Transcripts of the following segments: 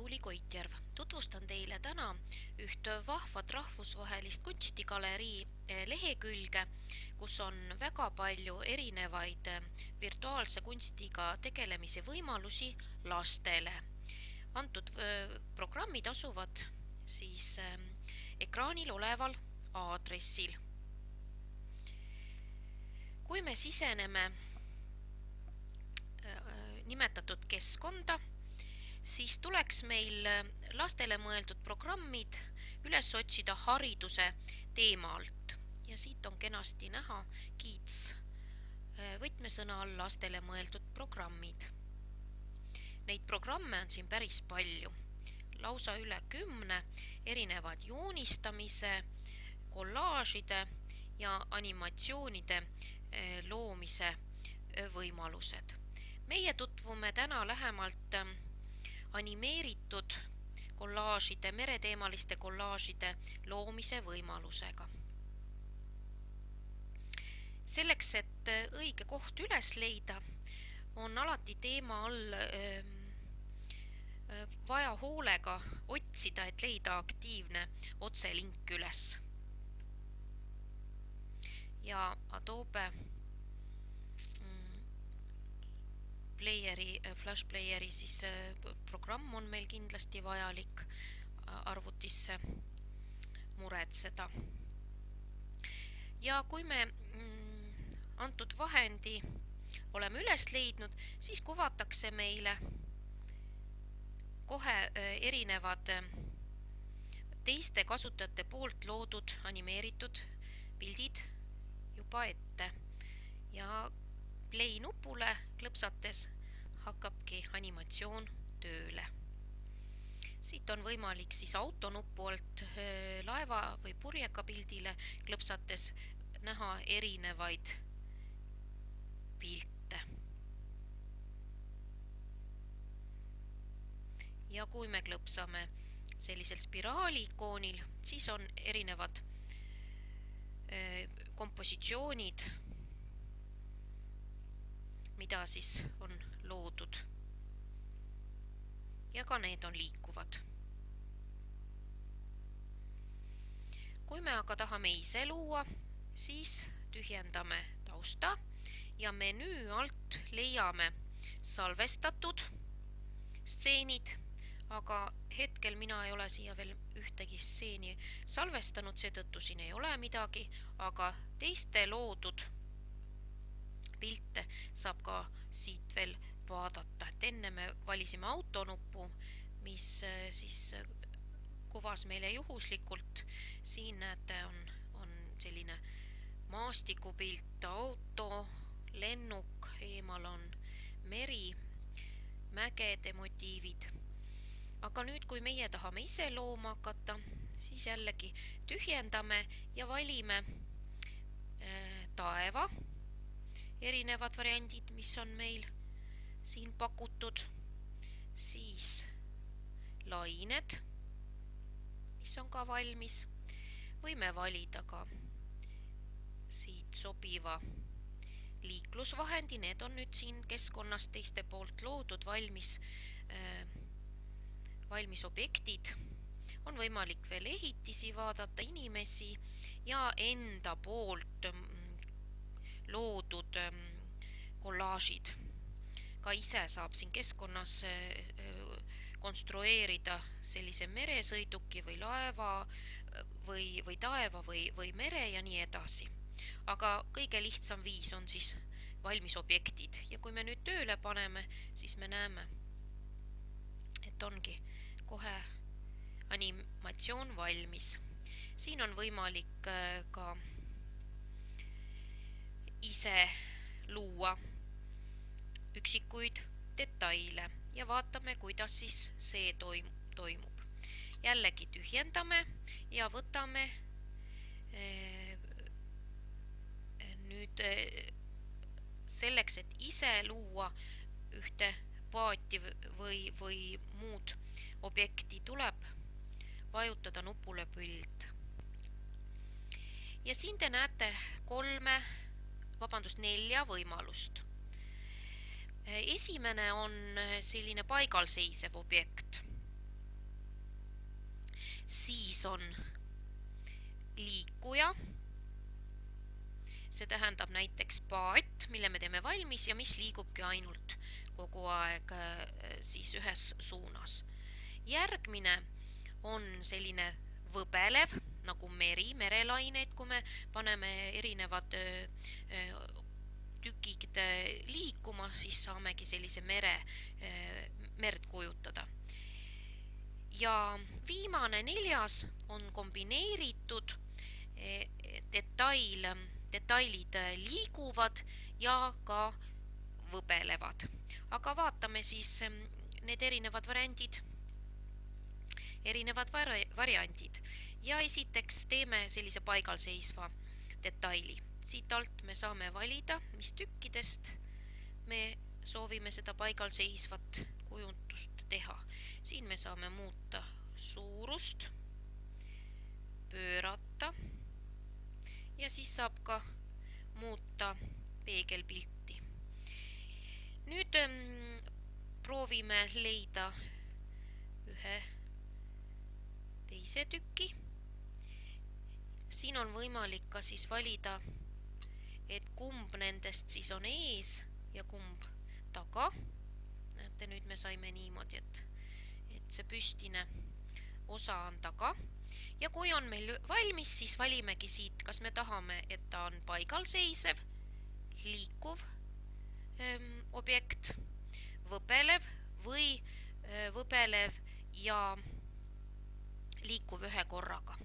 Tuuli Koitjärv. Tutvustan teile täna üht vahvat rahvusvahelist kunstigalerii lehekülge, kus on väga palju erinevaid virtuaalse kunstiga tegelemise võimalusi lastele. Antud programmid asuvad siis ekraanil oleval aadressil. Kui me siseneme nimetatud keskkonda, siis tuleks meil lastele mõeldud programmid üles otsida hariduse teema alt. Ja siit on kenasti näha kiits võtmesõna all lastele mõeldud programmid. Neid programme on siin päris palju. Lausa üle 10 erinevad joonistamise, kollaažide ja animatsioonide loomise võimalused. Meie tutvume täna lähemalt animeeritud kollaažide, mereteemaliste kollaažide loomise võimalusega. Selleks, et õige koht üles leida, on alati teema all vaja hoolega otsida, et leida aktiivne otselink üles. Ja Adobe Flash Playeri siis programm on meil kindlasti vajalik arvutisse muretseda. Ja kui me antud vahendi oleme üles leidnud, siis kuvatakse meile kohe erinevad teiste kasutajate poolt loodud animeeritud pildid juba ette. Ja play nupule klõpsates hakkabki animatsioon tööle. Siit on võimalik siis autonupu alt laeva või purjeka pildile klõpsates näha erinevaid pilte. Ja kui me klõpsame sellisel spiraali ikoonil, siis on erinevad kompositsioonid, mida siis on loodud. Ja ka need on liikuvad. Kui me aga tahame ise luua, siis tühjendame tausta ja menüü alt leiame salvestatud stseenid, aga hetkel mina ei ole siia veel ühtegi stseeni salvestanud, seetõttu siin ei ole midagi, aga teiste loodud pilte saab ka siit veel vaadata. Et enne me valisime autonupu, mis siis kuvas meile juhuslikult. Siin näete on selline maastikupilt, auto, lennuk, eemal on meri, mägede motiivid. Aga nüüd, kui meie tahame ise looma hakata, siis jällegi tühjendame ja valime taeva, erinevad variandid, mis on meil siin pakutud, siis lained, mis on ka valmis. Võime valida ka siit sobiva liiklusvahendi, need on nüüd siin keskkonnas teiste poolt loodud valmis objektid. On võimalik veel ehitisi vaadata, inimesi ja enda poolt loodud kollaažid. Ka ise saab siin keskkonnas konstrueerida sellise meresõiduki või laeva või taeva või mere ja nii edasi. Aga kõige lihtsam viis on siis valmis objektid. Ja kui me nüüd tööle paneme, siis me näeme, et ongi kohe animatsioon valmis. Siin on võimalik ka ise luua üksikuid detaile ja vaatame, kuidas siis see toimub. Jällegi tühjendame ja võtame nüüd selleks, et ise luua ühte paati või muud objekti, tuleb vajutada nupule pild. Ja siin te näete 4 võimalust. Esimene on selline paigalseisev objekt. siis on liikuja, see tähendab näiteks paat, mille me teeme valmis ja mis liigubki ainult kogu aeg siis ühes suunas. Järgmine on selline võbelev, nagu meri, merelaineid, kui me paneme erinevad tükid liikuma, siis saamegi sellise merd kujutada. Ja viimane 4. on kombineeritud detailid liiguvad ja ka võbelevad. Aga vaatame siis need erinevad variandid. Ja esiteks teeme sellise paigalseisva detaili. Siit alt me saame valida, mis tükkidest me soovime seda paigalseisvat kujundust teha. Siin me saame muuta suurust, pöörata ja siis saab ka muuta peegelpilti. Nüüd proovime leida ühe teise tüki. Siin on võimalik ka siis valida, et kumb nendest siis on ees ja kumb taga. Näete, nüüd me saime niimoodi, et see püstine osa on taga. Ja kui on meil valmis, siis valimegi siit, kas me tahame, et ta on paigalseisev, liikuv objekt, võbelev või võbelev ja liikuv ühe korraga.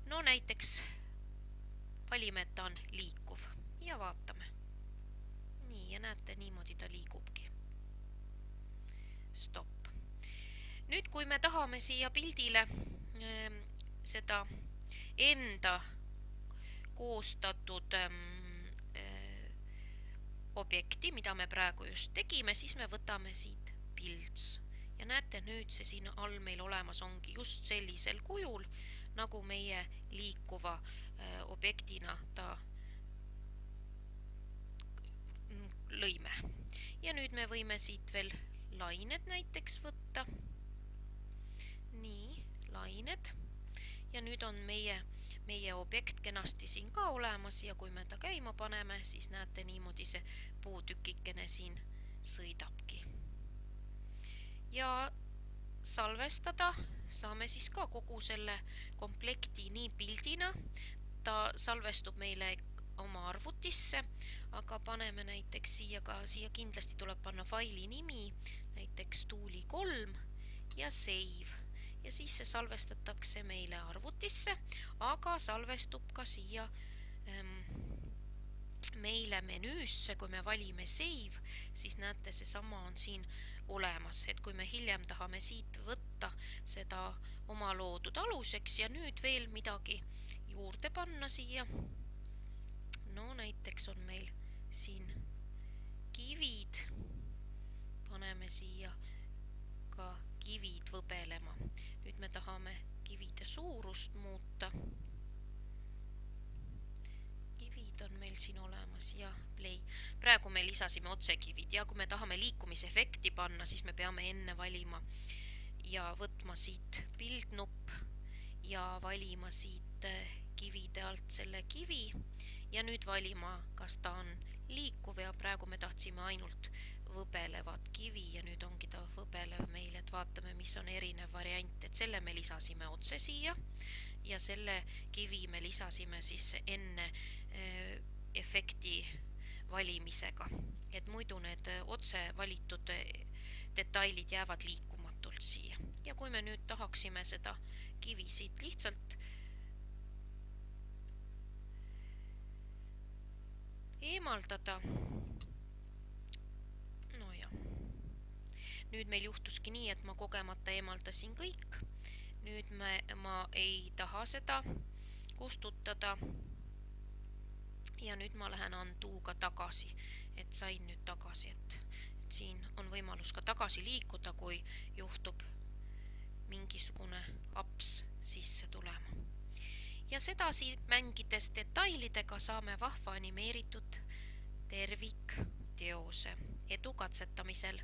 No näiteks valime, et ta on liikuv ja vaatame. Nii, ja näete, niimoodi ta liigubki. Stopp. Nüüd, kui me tahame siia pildile seda enda koostatud objekti, mida me praegu just tegime, siis me võtame siit pilts. Ja näete, nüüd see siin all meil olemas ongi just sellisel kujul, nagu meie liikuva objektina ta lõime. Ja nüüd me võime siit veel lained näiteks võtta. Nii, lained. Ja nüüd on meie objekt kenasti siin ka olemas ja kui me ta käima paneme, siis näete, niimoodi see puutükikene siin sõidabki. Ja salvestada saame siis ka kogu selle komplekti nii pildina. Ta salvestub meile oma arvutisse, aga paneme näiteks siia kindlasti tuleb panna faili nimi, näiteks Tuuli 3 ja save. Ja siis see salvestatakse meile arvutisse, aga salvestub ka siia meile menüüsse, kui me valime save, siis näete, see sama on siin olemas, et kui me hiljem tahame siit võtta seda oma loodud aluseks ja nüüd veel midagi juurde panna siia. No näiteks on meil siin kivid, paneme siia ka kivid võbelema. Nüüd me tahame kivide suurust muuta. Kivid on meil siin olemas ja play. Praegu me lisasime otsekivid ja kui me tahame liikumisefekti panna, siis me peame enne valima ja võtma siit pildnupp ja valima siit kivide alt selle kivi ja nüüd valima, kas ta on liikuv ja praegu me tahtsime ainult võbelevat kivi ja nüüd ongi ta võbelev meil, et vaatame, mis on erinev variant, et selle me lisasime otse siia ja selle kivi me lisasime siis enne efekti valimisega, et muidu need otse valitud detailid jäävad liikumatult siia. Ja kui me nüüd tahaksime seda kivi siit lihtsalt eemaldada, no ja. Nüüd meil juhtuski nii, et ma kogemata eemaldasin kõik. Nüüd ma ei taha seda kustutada. Ja nüüd ma lähen Undo'ga tagasi, et sain nüüd tagasi, et siin on võimalus ka tagasi liikuda, kui juhtub mingisugune aps sisse tulema. Ja sedasi mängides detailidega saame vahva animeeritud tervikteose. Edu katsetamisel!